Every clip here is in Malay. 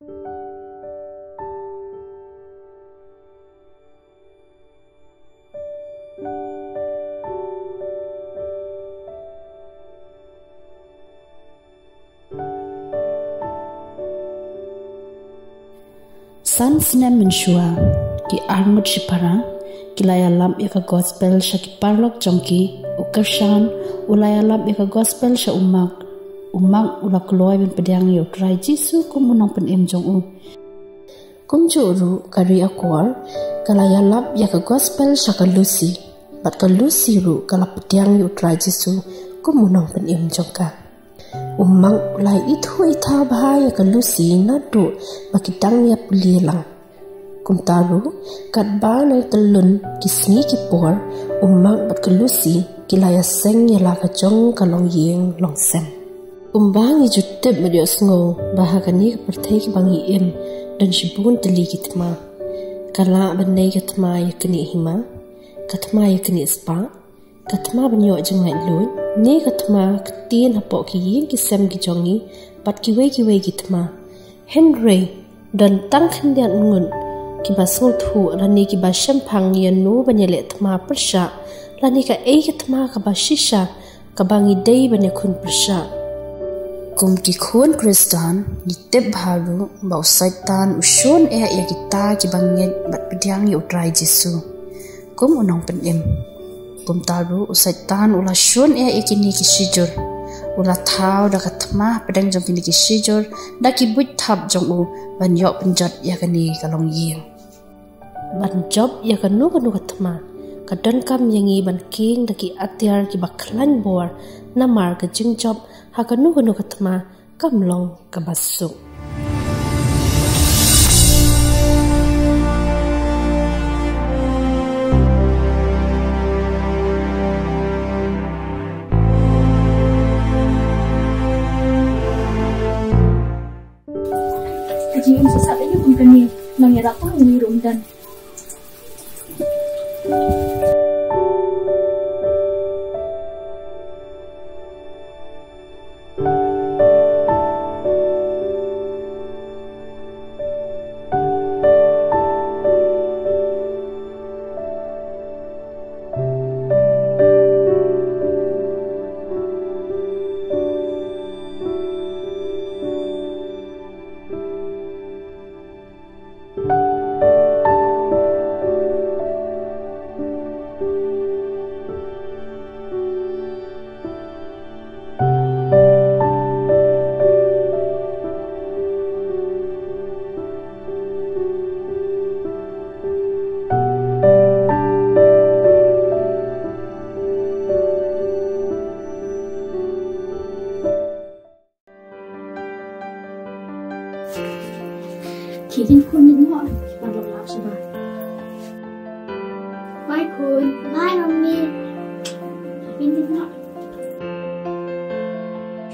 Sansnem mensua ki armut shipara kilaya lam eka gospel sha ki parlok jongki ukarshan ulaya lam eka gospel sha umak ula kloy ben pedang yo try jisu kumunang pen em jong u kumjuru kari akwar kalaya lam eka gospel sha ka lucy bat ka lucy ru kala pedang yo try jisu kumunang pen em jong ka umang ulai itu ita bahaya ke lucy nadu bakidang ya pulilang kumtaru kat bana telun kisni kipor umang bat ke lucy kilaya seng ya la ka jong kalong yeng long sem umbangi jutep medios ngo bahagani pertai ki bangi em dan shibun teli kitma kala benai kitma ya kini hima katma ya kini spa katma banyo jengai lui ne katma ketin hapok ki yin ki sem ki jongi bat ki we gitma Henry dan tang khendian ngun ki basung thu rani ki basam phang yan nu banyele tma persha rani ka e katma ka bashisha ka bangi dei banya khun persha kum ki khun kristan ni tep haru bau saitan ushon e ya kita ki bangyen bat pediang yu try jisu kum unong pen em kum taru usaitan ula shun e ikini ki shijur ula thau da katma pedang jong kini ki shijur da ki buit thap jong u ban yo penjat ya kani kalong yeng ban job ya kanu katma kadon kam yangi ban king da ki atyar ki baklan bor namar ka jing job ha kanu katma kamlong ka basuk Kajian sesat ini bukannya mengerapkan wirung dan Kitin kun din mo parlok lap siya bye kun bye mommy pintin mo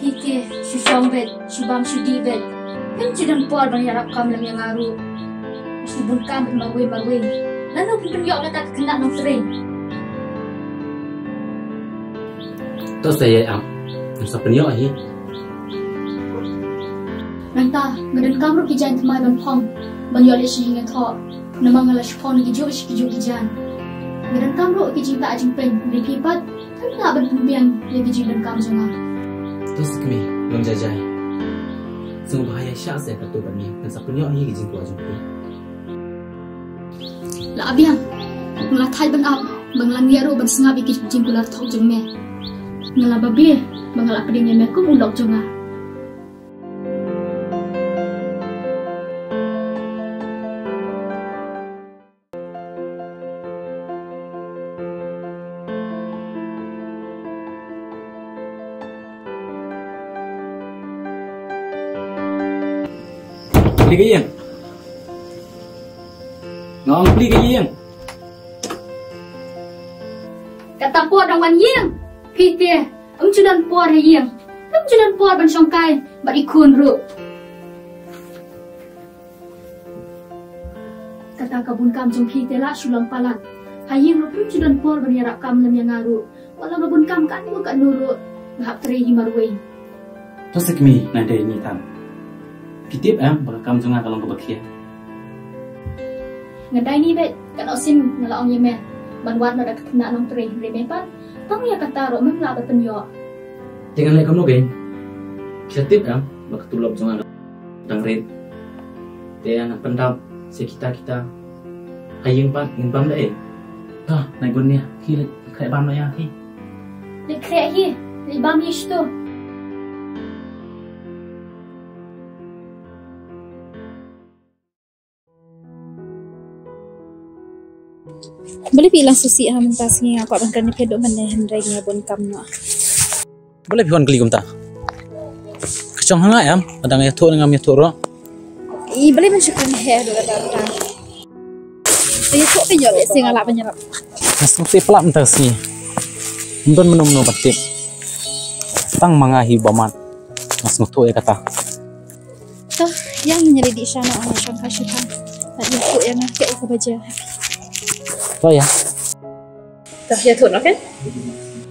pike shishong bet shubam shudi bet yung chidang por bang yarap kam lang yang aru shubun kam marwe lalu pintin yok na tak kena ng train to saya sa penyo ahi Nanta, ngayon kamro kijan temai banpong, banyo le sihinga tho, namang ala shpon gijo kijan. Ngayon kamro kijing ta ajing pen, ripipat, tapi nggak berpembiang le kijing dan kam zonga. Terus kami menjajai. Sungguh bahaya syak saya patu bani, dan sa penyo ahi kijing ko ajing pen. La abiang, ngelatai bang ab, bang langiaro bang sengabi kijing kular tho jeng me. Ngelababi, bang ala pedingnya me kum ulok jonga. Beli ke yang? Ngong beli ke yang? Kata po dong wan yang, pite, judan po re yang, judan po ban songkai, ba ikun ru. Kata kabun kam jong pite la sulang palan, haying ru judan po ban yarak kam lam yang ngaru, walau kabun kam kan nuru, bahap teri himarway. Terus kami nanti ini tam. Kitip bakam junga kalong ke bakia. Ngadai ni bet kan osim ngalaong ye meh. Banwat na kena nong teri remepan. Tang ya kata ro mem la penyo. Jangan lek kamu geng. Kitip bakatulop junga dang red. Dia nak pendam kita hayeng pan ngimbam dah Tah, naik gunnya kilit kayak bam lah ya hi. Le krek hi, le bam yish tu. Boleh pilih susi mentas ni apa bangkan ni pedok mana hendrai ni abon kamno. Boleh pion keli kumta. Kecong hanga adang ya tu dengan ya tu ro. I boleh mensyukur hair do kata. Saya tu penjol sing ala penyerap. Nasung si pelak mentas ni. Undon menum patip. Tang mangahi bamat. Nasung tu ya kata. Toh yang nyari di sana orang syang kasihan. Tak tu yang nak ke baca. Toh ya. Toh ya tu kan?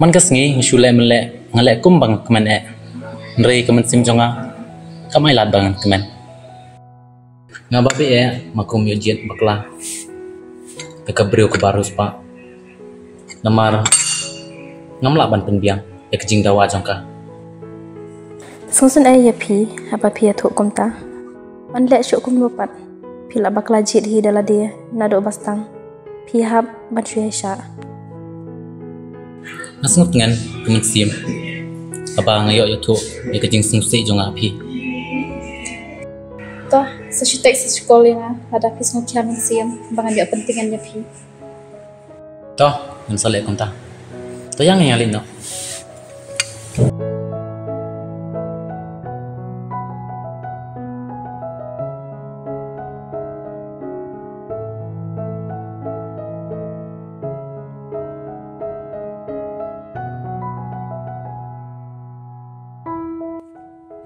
Man kas ngi ngsulai melek ngalek kum bang kemen Nrei kemen sim jonga. Kamai lad bang kemen. Ngababe makum yojiet bakla. Kekabriu ke barus pak. Namar ngamla ban penbiang ya kejing dawa jongka. Sungsun ya pi apa pi tu kumta. Man lek syuk kum lupat. Pila bakla jit hi dala dia nado bastang. Pi hab ban sya. Nasngut ngan kemen sim. Apa ngayo ya tu ya kejing sungsi jonga pi. Toh sesuatu sekolah ada pis ngokian siam bangan dia pentingannya pi. Toh ngan salek konta. Toh yang ngalin no.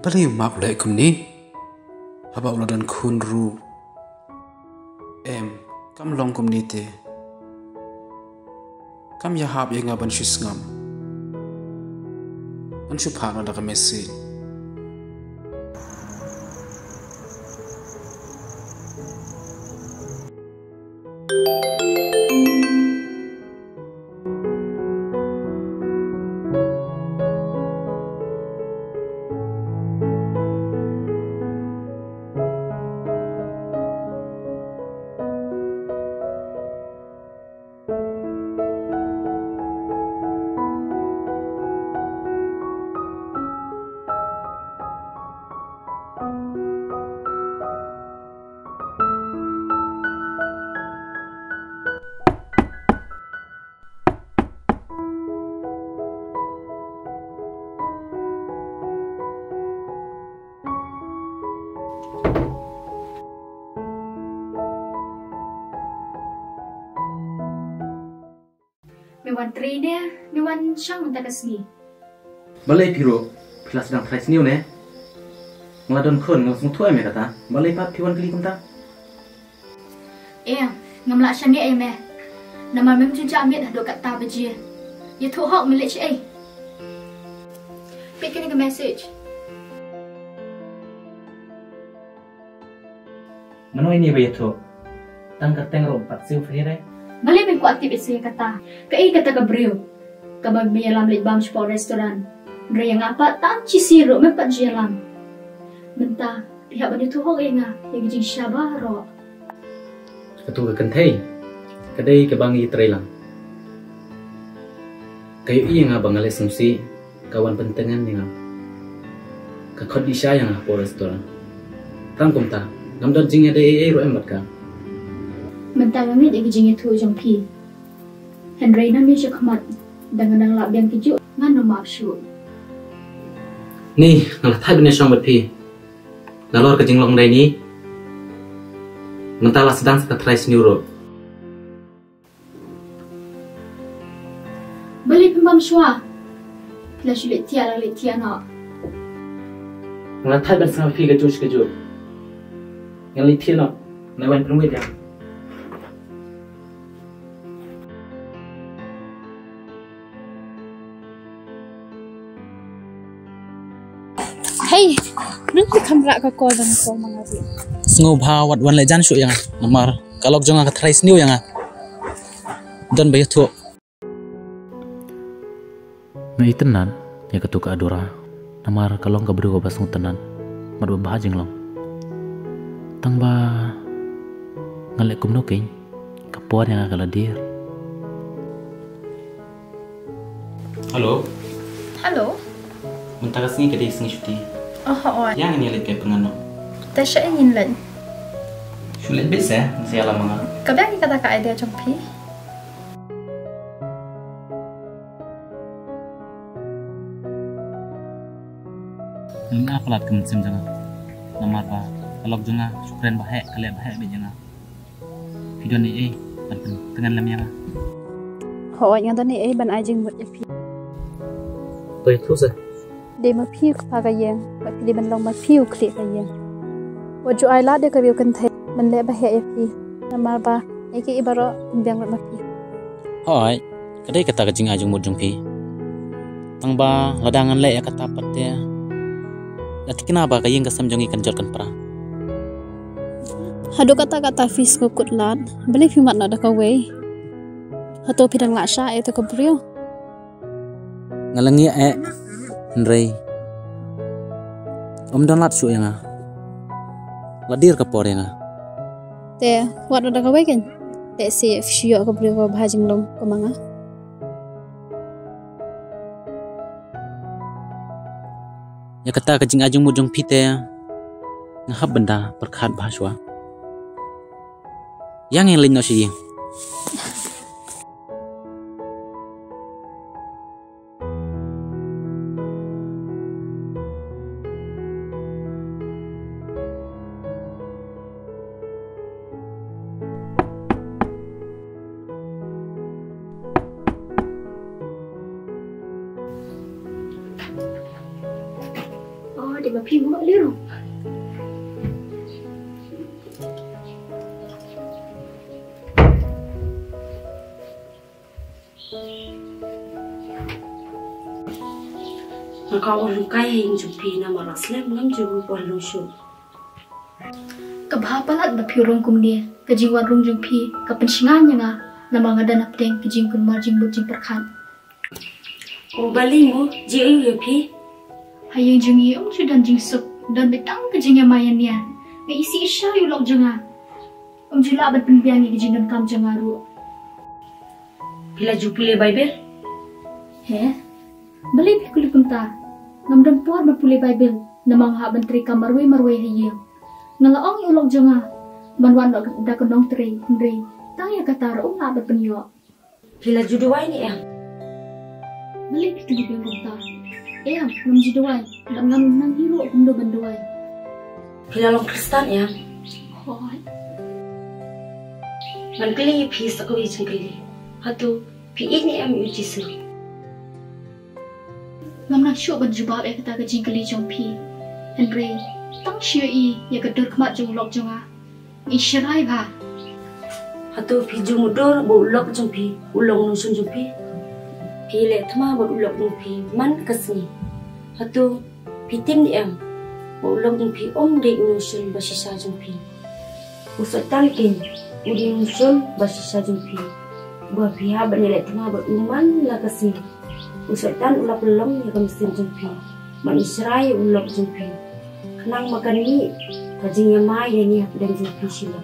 Bali mak lek kum ni. Haba uladan kun ru. Kam long kum ni te. Kam ya hab yang ngaban shis ngam. An shu phak na da message. Mewan tri dia, mewan syang mentak kesni. Balai piro pila sedang try seniu ne. Ngeladon kun ngosung tuai me kata. Balai pat piwan keli kumta. Ngamla syang ni meh. Nama mem cuca amit dah dokat ta beji. Ya tu hok milik Pick ni ke message. Mano ini bayi tu. Tang kateng rompat siu frire. Balai ben ku aktif isi kata. Kai kata ke brio. Kabag biya lam lit bam sport restoran. Dre yang apa tan ci siru mepat jelam. Mentah pihak bani tu hok nga yang jing syabaro. Ketu ke kentai. Kadai ke bangi trailang. Kayu iya nga bangale sungsi kawan pentengan ni nga. Kakot di siya yang po restoran. Tang kumta. Namdon jing ada ro embat ka. Mentah ngamit yang jing itu jong pi. Henry nam dia khamat dengan nang lab yang kiju ngan no maaf syu. Ni ngalah thai bene syong bat pi. Nalor ke jinglong dai ni. Mentala sedang try seniuro. Beli pembam syua. Pila syulit tia la lit tia no. Ngalah thai ben sang pi ke ju. Yang lit tia no. Nai wan penwit ya. Hey, nanti kamera ka call dan call mangari. Sengu bawat wan le jan syu yang namar kalok jonga ka trais niu yang don bayu tu. Ngai tenan ya ketuka adura namar kalong ka berdua basung tenan mar bahajing long. Tangba ngalek kum noking kapuan yang kaladir. Halo. Halo. Mentaka singi kadai singi syuti. Oh, Yang ini lihat kayak pengano. Tasha ingin lan. Sulit bisa masih alam manga. Kabang kata ka idea jompi. Nggak pelat kemencim jangan. Namar pa kalok jonga syukran bahaya kalian bahaya bejanga. Video ni penting dengan lam yang. Hoy yang tadi ban ajing buat yapi. Baik terus. Dia ma piu ka yang, ba pilih ban long ma piu klik ka yang. Waju ai la de ka riu kan the ban le ba he yapi. Namar ba eki ibaro biang ma pi. Hoy, kadai kata kajing ajung mujung pi. Tangba ladangan le ya kata patya. Lati kenapa kayeng kasam jongi kan jorkan pra. Hado kata fis ko kutlan, beli fi mat na da ka we. Hato pidang la sha e to ka brio. Ngalangi Henry. Om don lat su yang ladir ka por yang Te wat da ka we kan. Te si fshio ka brio ka bhajing long ko manga. Ya kata kajing ajung mujung pite ngahab benda perkhat bahaswa. Yang lain no sih. Di bapi mo liro. Kau orang kaya yang jumpi nama Raslem ngam juru buat lusu. Kabahapalat bapi orang kumdia kejiwan rung jumpi kapensingannya nga nama ngadan apdeng kejing kun marjing bujing perkan. Balimu jiu ya pi. Hayang jungi chu dan jing sup dan betang kejingnya mayannya. Ngai isi isya yulok jenga. Jula bat penbiangi kejing dan kam jengaru. Pila jupile Bible? He? Beli pikuli kunta. Ngam dan puar mapuli Bible. Namang ha bantri kamarwe hayang. Ngalaong yulok jenga. Manwan da kenong tri hindri. Tang ya kata ra la bat penyo. Pila juduai ni ya. Beli pikuli kunta. Ngam jiduai. Ngam nang hiro kundo banduai. Pila long Kristen ya. Hoi. Man kali pi sakawi jengkali. Hatu pi ini am ujisu. Ngam nak syuk berjubab kata kejing kali jompi. Henry, tang syuk ya kedur kemat jung lok junga. Isyarai ba. Hatu pi jumudor bo ulok jumpi, ulong nusun jumpi. Pi le thama bo ulok jumpi man kasni. Hatu pi tim ni am. Bo ulok jumpi de nusun basisa jumpi. Usatal kin udi nusun basisa jumpi. Buah pihak bernilai tengah beruman lah kasih. Usaitan ulap long ya kamisin jumpi. Manisrai ulap jumpi. Kenang makan ni kajing yang maya ni dan jumpi sila.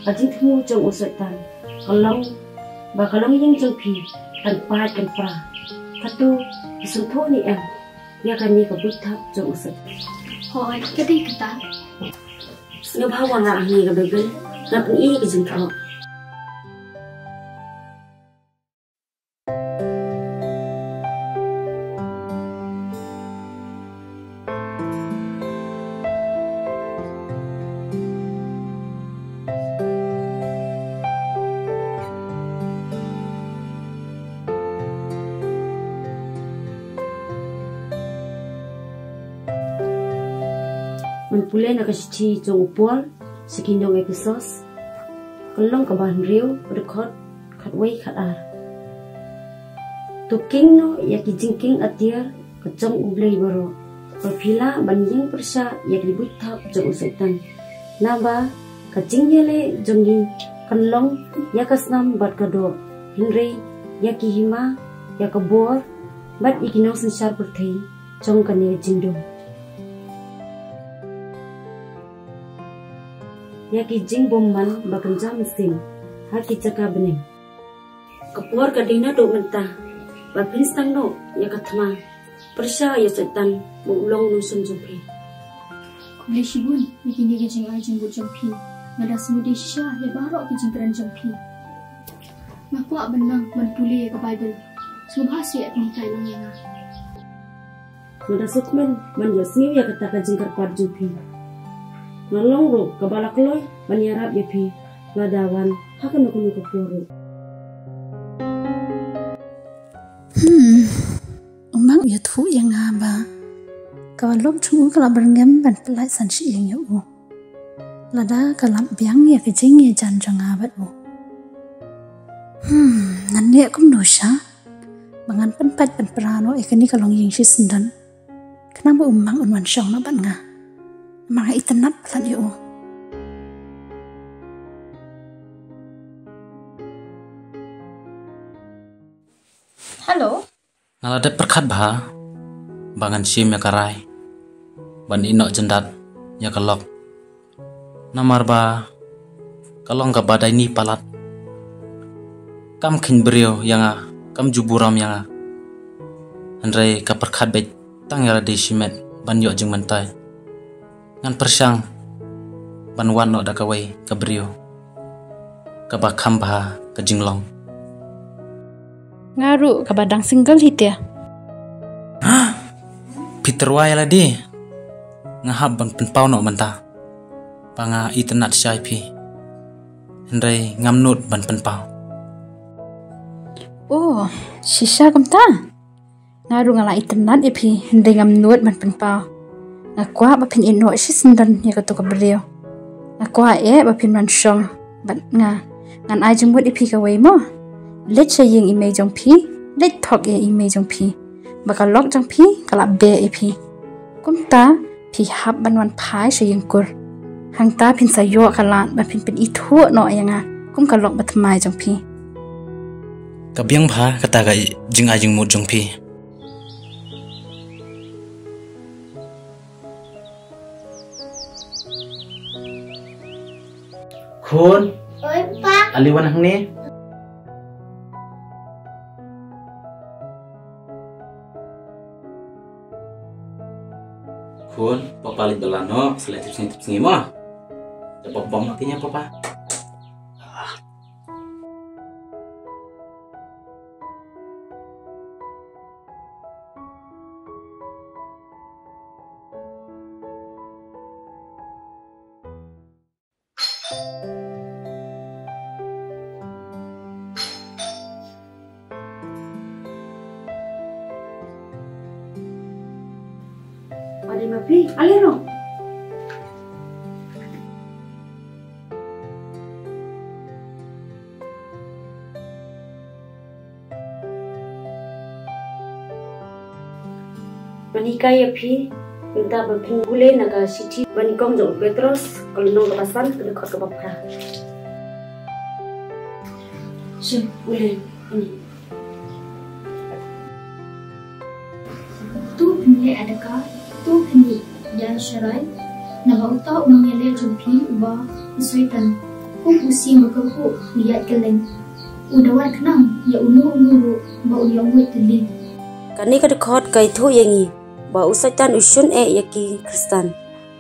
Kajing temu jong usaitan. Bakalang yang jumpi tanpa dan pra. Katu disentuh ni em. Ya kan ni kebutak jong usaitan. Hoi, jadi kata. Ngabawa nga ni kabegel. Ngapun i kajing kau. Pulai nak kasi jong upol sekindong episos kalong kabahan riu rekod katway katar tuking no ya kijingking atir kacang ublay baro Berpila banjing persya yak ribut thap jong usaitan. Naba kacing yele jongi kanlong yakasnam bat kado Henry yaki hima yakabor bat ikinong sensar berthei jong kane jindo. Yaki jing bomman bakenja mesin haki caka bening. Kapor kadina do mentah bapin stang no yakathma persya yasaitan mulong nusun jumpi. Boleh shibun, bikin dia jeng ai jeng jumpi. Nada semudi syah ya barok ke jeng keran jumpi. Ngaku ak benang menpuli ke Bible. Semua bahasa at mintai nang yang. Nada sukmen menjasmi ya kata jeng kerpat jumpi. Ngalong ro kebalak loy banyarap ya pi. Ngadawan hakan nukunu kepuru. Umang ya thu yang ngaba. Kawalom chung kala berngem ban pelai san si yang ya u. Lada kalam biang ya ke jing ya jan jang abat u. Nanti aku dosa. Bangan penpat pen perano ikani kalong yang si sendan. Kenapa umang unwan syong na ban nga? Mga itanat pelan ya u. Halo. Ngalade perkat bah, bangan sim ya karai, ban inok jendat ya kelok. Namar bah, kalong ka badai ni palat. Kam kin brio yang kam juburam yang Andre ka perkat bet tang ya de simet ban yok jeng mantai. Ngan persyang ban wan no da kawai ka brio. Ka bakam bah ka jinglong. Ngaru ke badang single hit ya. Peter Wai lah di ngahab ban penpau no mentah panga internet syai pi Henry ngamnut ban penpau. Oh, sisa kamta. Ngaru ngala internet ya pi Henry ngamnut ban penpau. Ngakwa bapin ino si sendan ya ketu kabrio. Ngakwa bapin man syong ban ngan ajeng buat ipi kawai mo. Let saya yang imej jong pi, let thok ya imej jong pi. Bakal lok jong pi, kalap be pi. Kumta pi hab banwan pai saya yang kur. Hang ta pin sayo kalat, bapin pin itu no yang kum kalok batmai jong pi. Kabiang bah kata ga jing ajing mut jong pi. Kun. Oi, Pak. Aliwan hang ni. Kun, papa lihat belano, seletif sini mah. Coba bom matinya papa. Ada mapi, alero. Manika ya pi, minta bapin gule naga siti banikong jong Petros kalau nong kapasan kena kau kebapra. Sim, gule ini. Tu punya adakah? Tu punya dan syarai. Naga utah umang yale jumpi ubah sesuaitan. Kum pusing berkepu lihat keleng. Udawan kenang ya unu bau yang wet teli. Kani kadekot kai thu yangi. Ba usaitan usun yaki Kristan.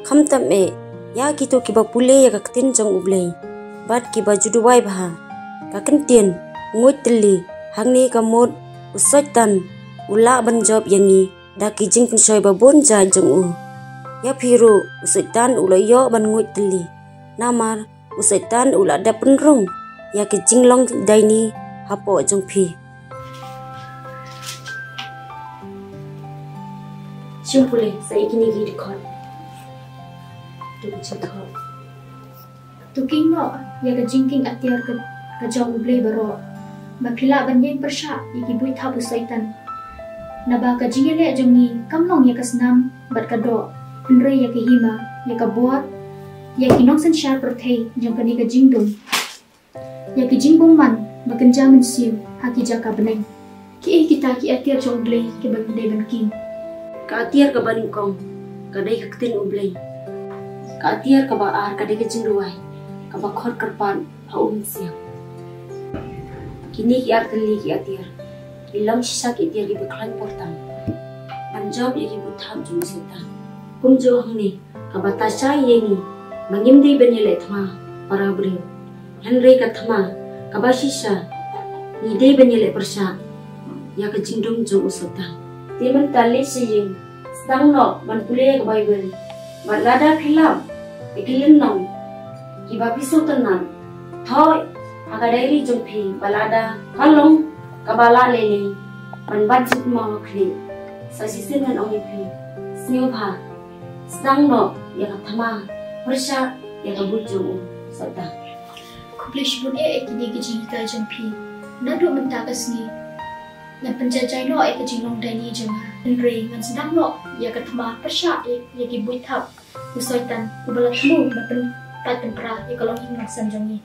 Kham tam ya gitu kiba pule ya kaktin jong ublei. Bat kiba juduwai bah. Kakentien ngut teli hangni kamut usaitan ula banjob yangi. Daki jing pensoy babon ja jong u. Ya piru usaitan ula yo ban ngut teli. Namar usaitan ula da penrung. Ya ki jinglong daini hapo jong pi. Simpule saya kini gini kon. Tu cerita. Tu kino ya ke jingking atiar ke jong ublei baro. Bapila banyen persya iki bui thabu saitan. Naba ka jingele jongi kamnong ya kasnam bat kado Henry ya ke hima ya ke buat ya ke nong sen syar perthei jong kani ke jingdum ya ke jingbong man makan jamin siu haki jaka beneng ki kita ki atir jong blei ke ban dei ban king ka atir ka baning kong ka dei ka tin ublei ka atir ka ba ar ka dei ka jingduai ka ba khot karpan ha siang kini ki ar kali ki atir ilang sisa ki atir ki beklan portang banjob ya ki butham jung setan kumjo hangni kabata chai yengi mangim dei benyele thma para brio Henry ka thma kabashisha ni dei benyele persha ya ka jingdum jo usota teman tali siying stang no man kule ka bible malada khilam ikilin nong ki ba piso tanan thoi aga dairi jompi balada kalong kabala lele man budget mo khli sa sisinan ong ipi snyoba stang no ya thama persha ya bujo sada kublish bun kini ke jingta jompi nadu mentakas ni na penjajai no ke jinglong dani jema Henry ngan sedang no ya ke thama persha ya ki buithap usoitan ubala thmu na pen paten pra ya kalong hing sanjongi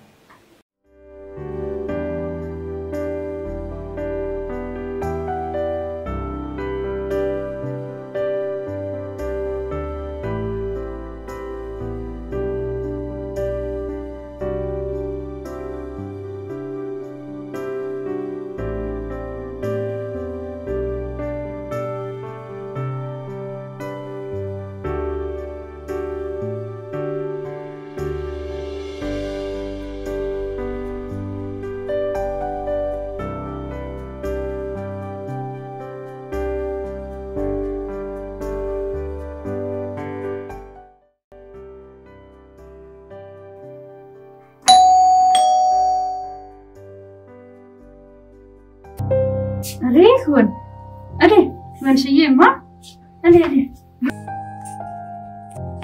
Ade kun, ade man siye ma, ade.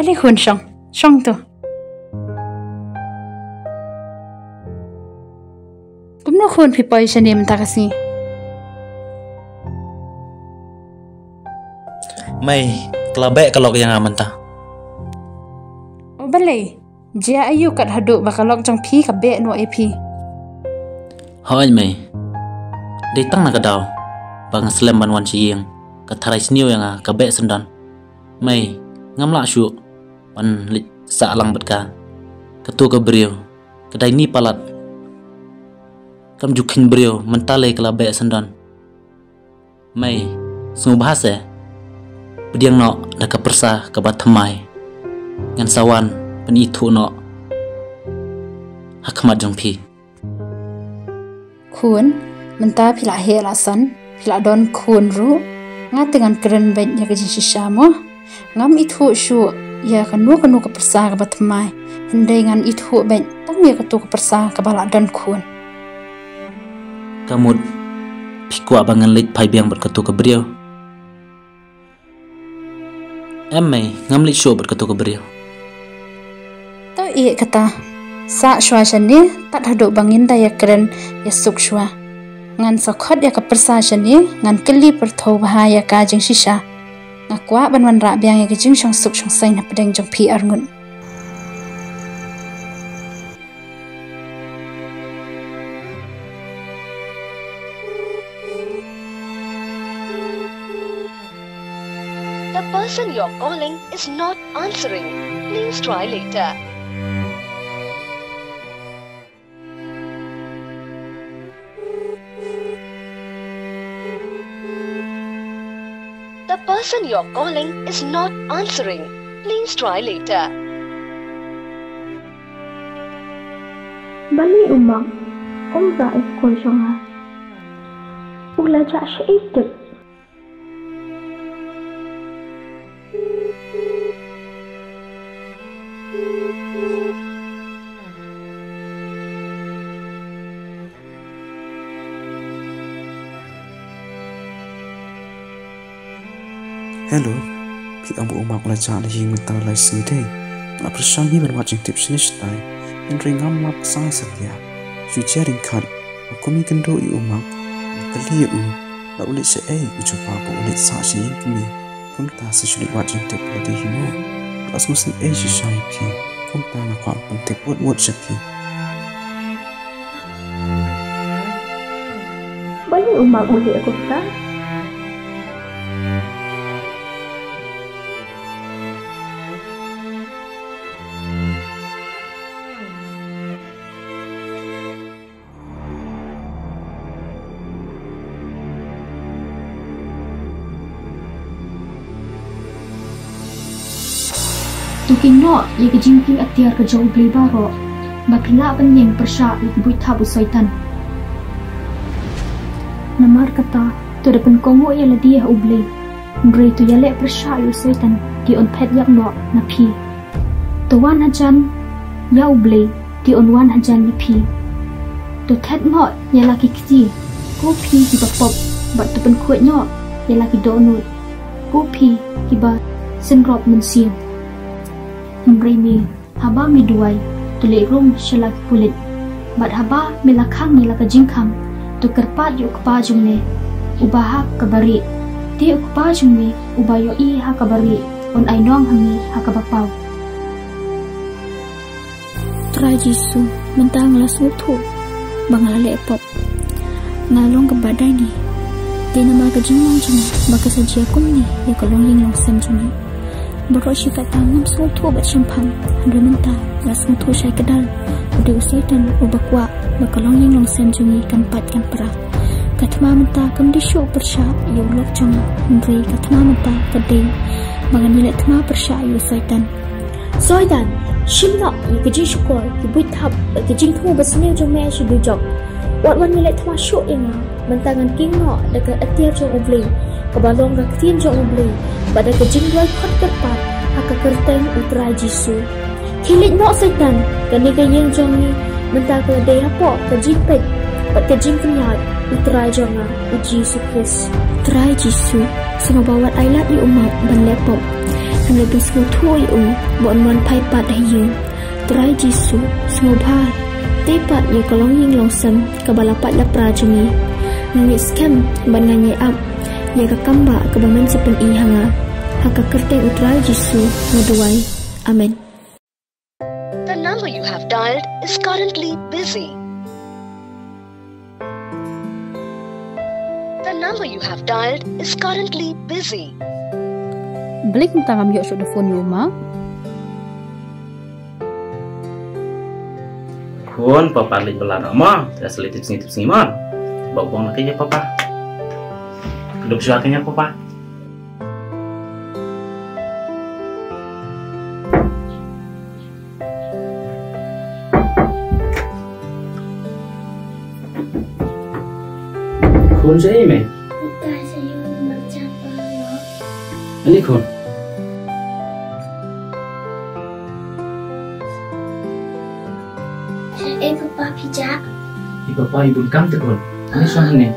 Ali hun shong tu. Kumno hun pi poi shani mentakasi. Mai kelabek kalau yang aman ta. Oh balai, jia ayu kat haduk bakalok jang pi kabek no ep. Hoi mai. Datang nak kadau, bang selem ban wan siang, katarai sniu yang kabek sendan. Mai ngamla syu, pan lit salang betka, ketua kebriu, kedai ni palat. Kam jukin briu mentale kelabek sendan. Mai semua bahasa, pediang no dah kepersa kebat temai, ngan sawan penitu no, hakmat jongpi. Kun. Menta pila he alasan, pila don kun ru, ngat dengan keren baik ya kejin sisa mo, ngam itu syu ya kanu ke persa ke batmai, hendai ngan itu baik tang ya ketu ke persa ke balak don kun. Kamu pikwa bangan lit pai biang berketu ke beliau. Emai ngam lit syu berketu ke beliau. Tau iya kata, sa shwa shani tak haduk bangin daya keren ya suk shwa. Ngan sokot ya kepersa shani ngan keli perthau bahaya ka jing sisa ngakwa banwan ra biang ya jing shong suk shong sai na pedeng jong pi arngun The person you're calling is not answering. Please try later. The person you're calling is not answering. Please try later. Bali umang, za ikon shonga. Ula ja shaitik. Hello, pi abu umak la cha la hing ta la si de. La prasang hi ban watching tip sinish tai. En ringam lap sang satya. Ju charing khat. Akumi kendo I umak. Kali u. La ulit se ai u chupa bu ulit sa shi yin kumi. kum ta se shuli wat jing tip la de himo as musin e shi shai pi kum ta na kwa pun tip wat shapi bali umak uli aku ta Tuking no, ye kejingking atiar ke jauh beli baro. Bakila penyeng persya ye kebuit tabu soitan. Namar kata, tu depan kongo ye ladiah ubli. Ngeri tu yalek persya ye soitan di on pet yak no na pi. Tuan hajan ya ubli di on wan hajan ye pi. Tu tet no ye laki kiti. Ku pi kiba pop, bat tu pen kuat no ye laki donut. Ku pi kiba senrop mensiam. Ngeri mi, haba mi duai, tulik rum shalak kulit. Bat haba mi lakang ni laka jingkang, tu kerpat yuk kepa jumne, ubah kabari. Ti yuk kepa jumne, ubah yo i ha kabari, on ay nong hami ha kabapau. Try Jisu, mentang las mutu, bangalale pop. Ngalong ke badai ni, di nama kejimong jumne, baka saji akum ni, ya kalong ling long sem jumne. Berok syukat tanam suatu obat syampang Handra mentah Las mutu syai kedal Udah usai dan ubah kuat Bakalong yang long sen jungi Kampat kan perah Katma mentah Kam disyuk persyak Ya ulok jong Handri katma mentah Kading Bangan nilai tma persyak Ya soitan Soitan Shimnak Ya kejing syukur Ya buit hap Kejing tu bersenil jong mea sy bujok Wat-wan nilai tma syuk inga Mentangan king no Dekat atiar jong ubli Kebalong raktiin jong ubli Pada kejing duai kot kerpat Haka kerteng utrai Jisu Hilik nok setan Kani kayeng jongi Mentah keladai hapok Kejing pek Pat kejing kenyat Utrai jonga Uji Jisu Kris Utrai Jisu Semua bawat ailat yu umat Ban lepop Hanya bisku tu yu Bon wan pai pat hayung Utrai Jisu Semua bahal Tepat yu kolong ying longsem Kabalapat lapra jongi Nangis kem Ban nganyai up Ya kakamba kebangan sepen i hanga Haka kerteng utrai Jisu Muduai Amen. The number you have dialed is currently busy. The number you have dialed is currently busy. Balik mentang ambil sudah phone rumah. Kun papa lit belar ma, dah selitip sini ma. Bawang lagi ya papa. Duduk suakanya papa. Kun saya me. Kita saya macam apa? Ini kun. Saya papa pijak. Ibu papa ibu kam tu kun. Ini soal ni.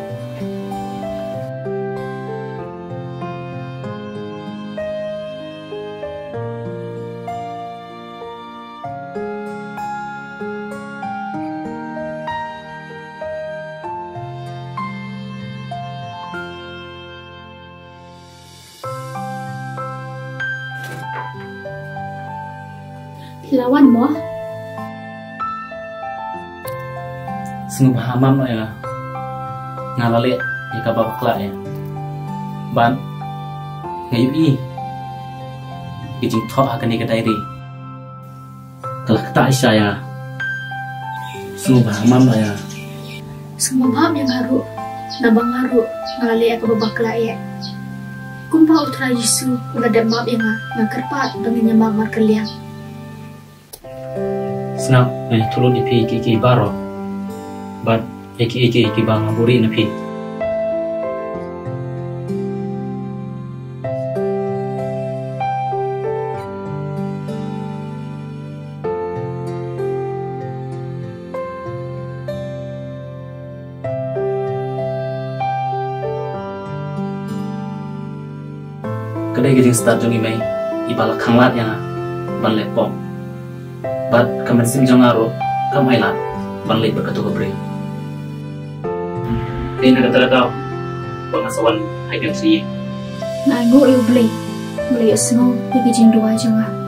Lawan mo? Sungguh hamam no ya. Ngalale ya kabab kelak ya. Ban ngayu i. Kijing thok akan ni kedai ri. Kelak tak isya ya. Sungguh hamam no ya. Semua baham yang haru. Nabang haru. Ngalale ya kabab kelak ya. Kumpa utrai Jisu. Uladap maaf yang ngakerpat dengan nyamang markeliang. Senang turun di pi baro, but iki bang aburi na pi. Kedai kijing start jungi mai, ibala kanglat yang ban lepom. But kamen sim jangaro kamailat banlay berkatu kebre. Ini kata kau pengasawan haidang si. Nanggo iublay Mulai snow, pergi jing doa jangan.